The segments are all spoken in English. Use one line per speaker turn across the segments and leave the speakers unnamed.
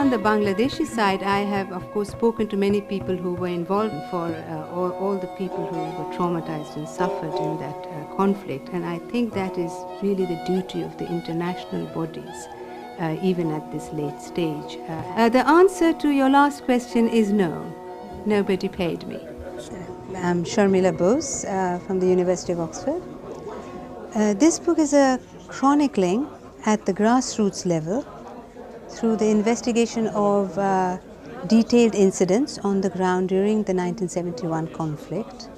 on the Bangladeshi side, I have, of course, spoken to many people who were involved for all the people who were traumatized and suffered in that conflict. And I think that is really the duty of the international bodies, even at this late stage. The answer to your last question is no. Nobody paid me. I'm Sarmila Bose from the University of Oxford. This book is a chronicling at the grassroots level through the investigation of detailed incidents on the ground during the 1971 conflict,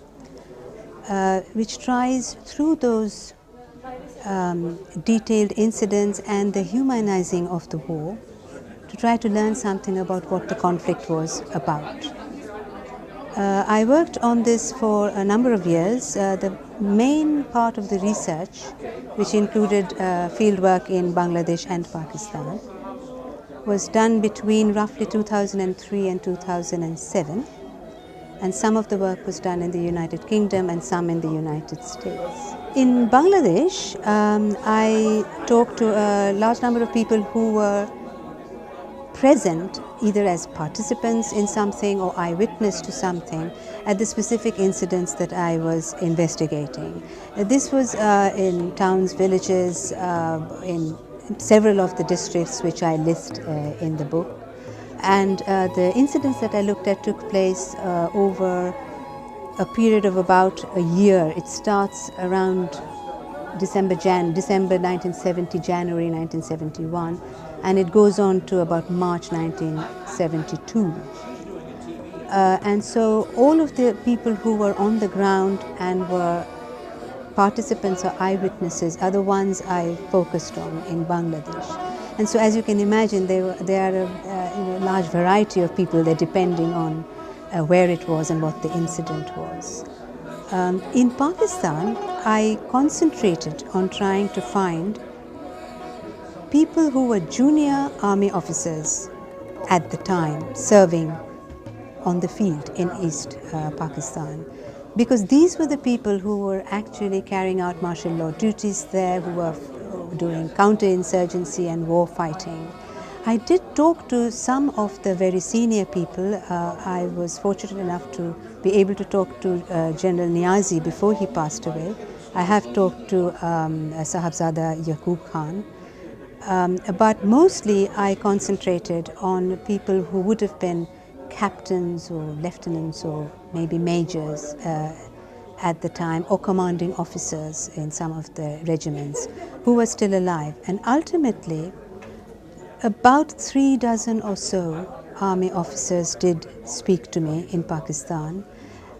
which tries through those detailed incidents and the humanizing of the war to try to learn something about what the conflict was about. I worked on this for a number of years. The main part of the research, which included fieldwork in Bangladesh and Pakistan, was done between roughly 2003 and 2007, and some of the work was done in the United Kingdom and some in the United States. In Bangladesh, I talked to a large number of people who were present either as participants in something or eyewitness to something at the specific incidents that I was investigating. This was in towns, villages, in several of the districts which I list in the book. And the incidents that I looked at took place over a period of about a year. It starts around December 1970, January 1971, and it goes on to about March 1972. And so all of the people who were on the ground and were participants or eyewitnesses are the ones I focused on in Bangladesh. And so as you can imagine, there are a large variety of people there depending on where it was and what the incident was. In Pakistan, I concentrated on trying to find people who were junior army officers at the time serving on the field in East Pakistan, because these were the people who were actually carrying out martial law duties there, who were doing counterinsurgency and war fighting. I did talk to some of the very senior people. I was fortunate enough to be able to talk to General Niazi before he passed away. I have talked to Sahibzada Yaqub Khan. But mostly I concentrated on people who would have been captains or lieutenants or maybe majors at the time, or commanding officers in some of the regiments who were still alive. And ultimately, about 3 dozen or so army officers did speak to me in Pakistan,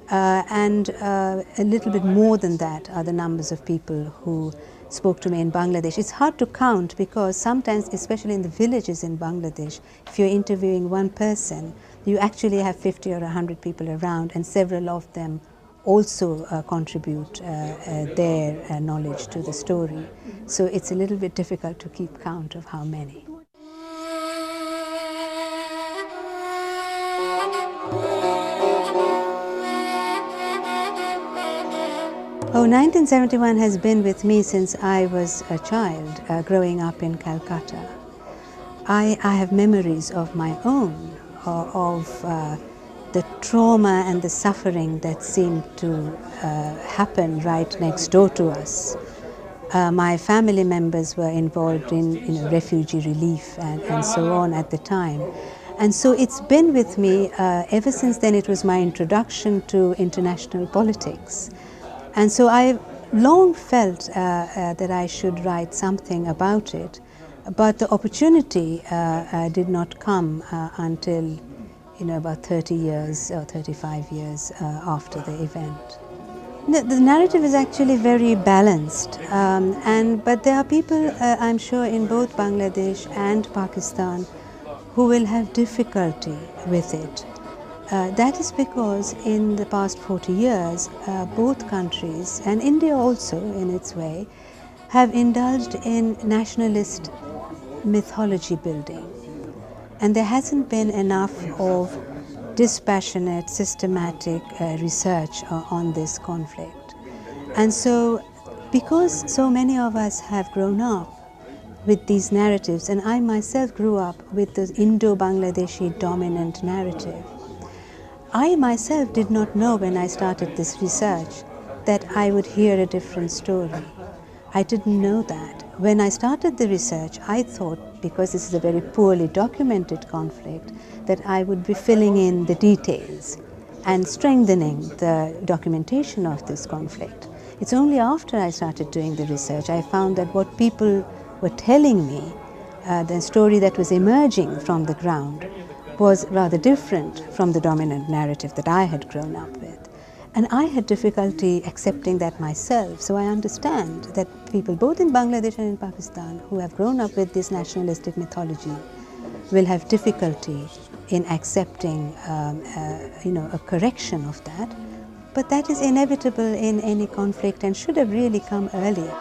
and a little bit more than that are the numbers of people who spoke to me in Bangladesh. It's hard to count because sometimes, especially in the villages in Bangladesh, if you're interviewing one person, you actually have 50 or 100 people around, and several of them also contribute their knowledge to the story. So it's a little bit difficult to keep count of how many. Oh, 1971 has been with me since I was a child, growing up in Calcutta. I have memories of my own, of the trauma and the suffering that seemed to happen right next door to us. My family members were involved in refugee relief and so on at the time. And so it's been with me ever since then. It was my introduction to international politics. And so I've long felt that I should write something about it, but the opportunity did not come until about 30 years or 35 years after the event. The narrative is actually very balanced, but there are people, I'm sure, in both Bangladesh and Pakistan who will have difficulty with it. That is because in the past 40 years, both countries, and India also in its way, have indulged in nationalist mythology building. And there hasn't been enough of dispassionate, systematic research on this conflict. And so, because so many of us have grown up with these narratives, and I myself grew up with the Indo-Bangladeshi dominant narrative. I myself did not know when I started this research that I would hear a different story. I didn't know that. When I started the research, I thought, because this is a very poorly documented conflict, that I would be filling in the details and strengthening the documentation of this conflict. It's only after I started doing the research I found that what people were telling me, the story that was emerging from the ground, was rather different from the dominant narrative that I had grown up with. And I had difficulty accepting that myself. So I understand that people both in Bangladesh and in Pakistan who have grown up with this nationalistic mythology will have difficulty in accepting a correction of that. But that is inevitable in any conflict and should have really come earlier.